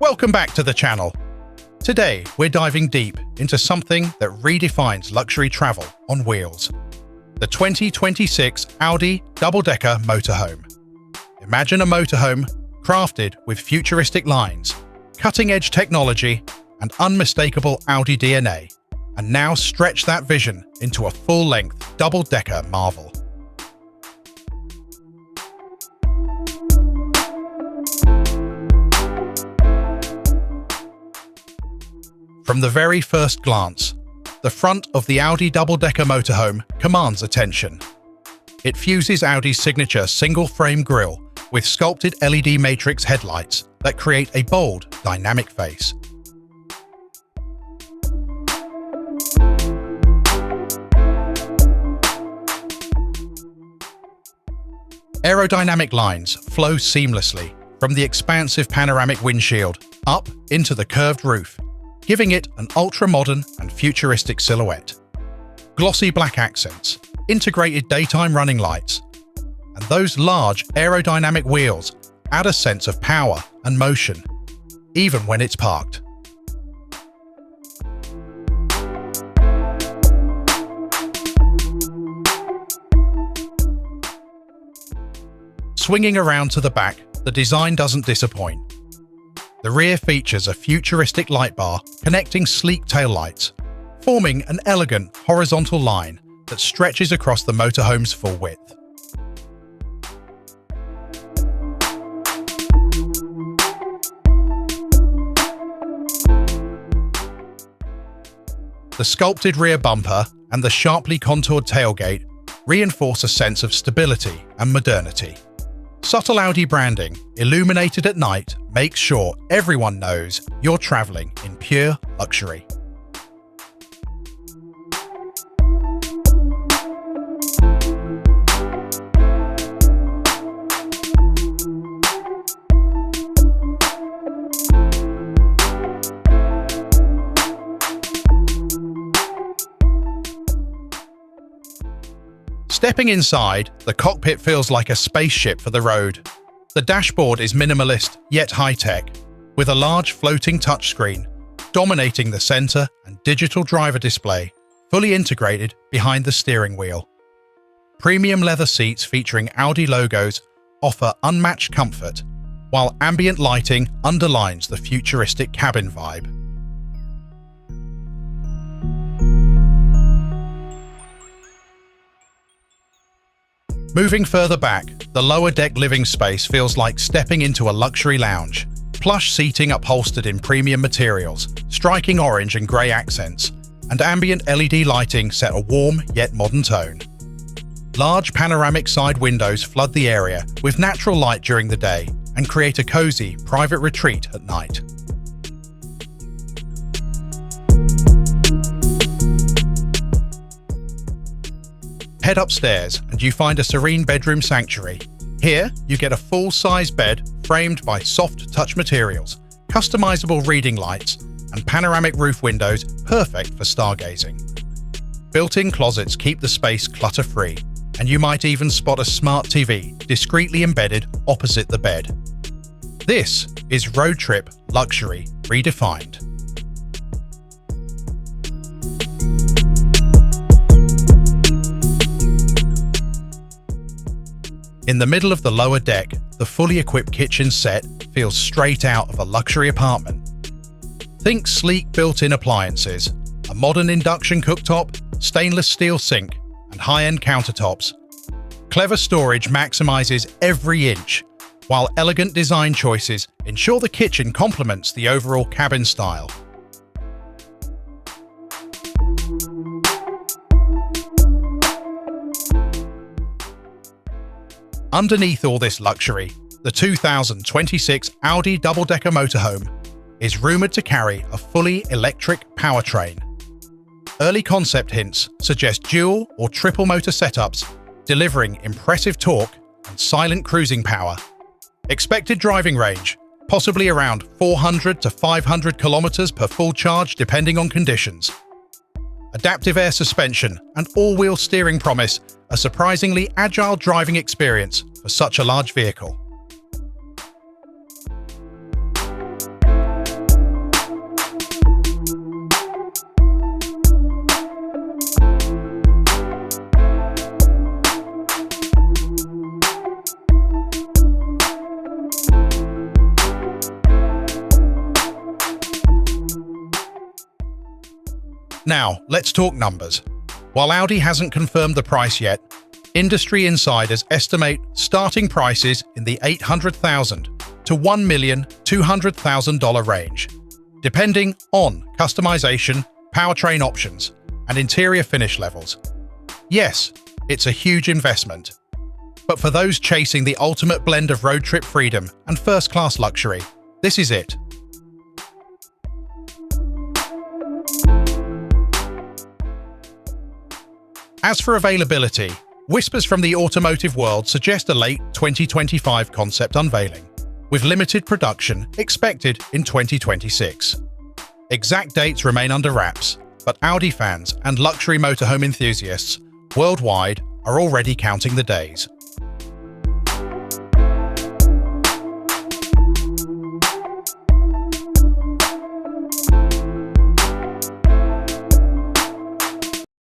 Welcome back to the channel. Today, we're diving deep into something that redefines luxury travel on wheels. The 2026 Audi Double-Decker Motorhome. Imagine a motorhome crafted with futuristic lines, cutting-edge technology, and unmistakable Audi DNA, and now stretch that vision into a full-length double-decker marvel. From the very first glance, the front of the Audi Double-Decker Motorhome commands attention. It fuses Audi's signature single-frame grille with sculpted LED matrix headlights that create a bold, dynamic face. Aerodynamic lines flow seamlessly from the expansive panoramic windshield up into the curved roof, giving it an ultra-modern and futuristic silhouette. Glossy black accents, integrated daytime running lights, and those large aerodynamic wheels add a sense of power and motion, even when it's parked. Swinging around to the back, the design doesn't disappoint. The rear features a futuristic light bar connecting sleek taillights, forming an elegant horizontal line that stretches across the motorhome's full width. The sculpted rear bumper and the sharply contoured tailgate reinforce a sense of stability and modernity. Subtle Audi branding, illuminated at night, makes sure everyone knows you're traveling in pure luxury. Stepping inside, the cockpit feels like a spaceship for the road. The dashboard is minimalist yet high-tech, with a large floating touchscreen dominating the center and digital driver display fully integrated behind the steering wheel. Premium leather seats featuring Audi logos offer unmatched comfort, while ambient lighting underlines the futuristic cabin vibe. Moving further back, the lower deck living space feels like stepping into a luxury lounge. Plush seating upholstered in premium materials, striking orange and grey accents, and ambient LED lighting set a warm yet modern tone. Large panoramic side windows flood the area with natural light during the day and create a cozy, private retreat at night. Head upstairs and you find a serene bedroom sanctuary. Here, you get a full-size bed framed by soft touch materials, customizable reading lights, and panoramic roof windows perfect for stargazing. Built-in closets keep the space clutter-free, and you might even spot a smart TV discreetly embedded opposite the bed. This is road trip luxury redefined. In the middle of the lower deck, the fully equipped kitchen set feels straight out of a luxury apartment. Think sleek built-in appliances, a modern induction cooktop, stainless steel sink, and high-end countertops. Clever storage maximizes every inch, while elegant design choices ensure the kitchen complements the overall cabin style. Underneath all this luxury, the 2026 Audi Double-Decker Motorhome is rumored to carry a fully electric powertrain. Early concept hints suggest dual or triple motor setups, delivering impressive torque and silent cruising power. Expected driving range, possibly around 400 to 500 kilometers per full charge depending on conditions. Adaptive air suspension and all-wheel steering promise a surprisingly agile driving experience for such a large vehicle. Now, let's talk numbers. While Audi hasn't confirmed the price yet, industry insiders estimate starting prices in the $800,000 to $1,200,000 range, depending on customization, powertrain options, and interior finish levels. Yes, it's a huge investment. But for those chasing the ultimate blend of road trip freedom and first-class luxury, this is it. As for availability, whispers from the automotive world suggest a late 2025 concept unveiling, with limited production expected in 2026. Exact dates remain under wraps, but Audi fans and luxury motorhome enthusiasts worldwide are already counting the days.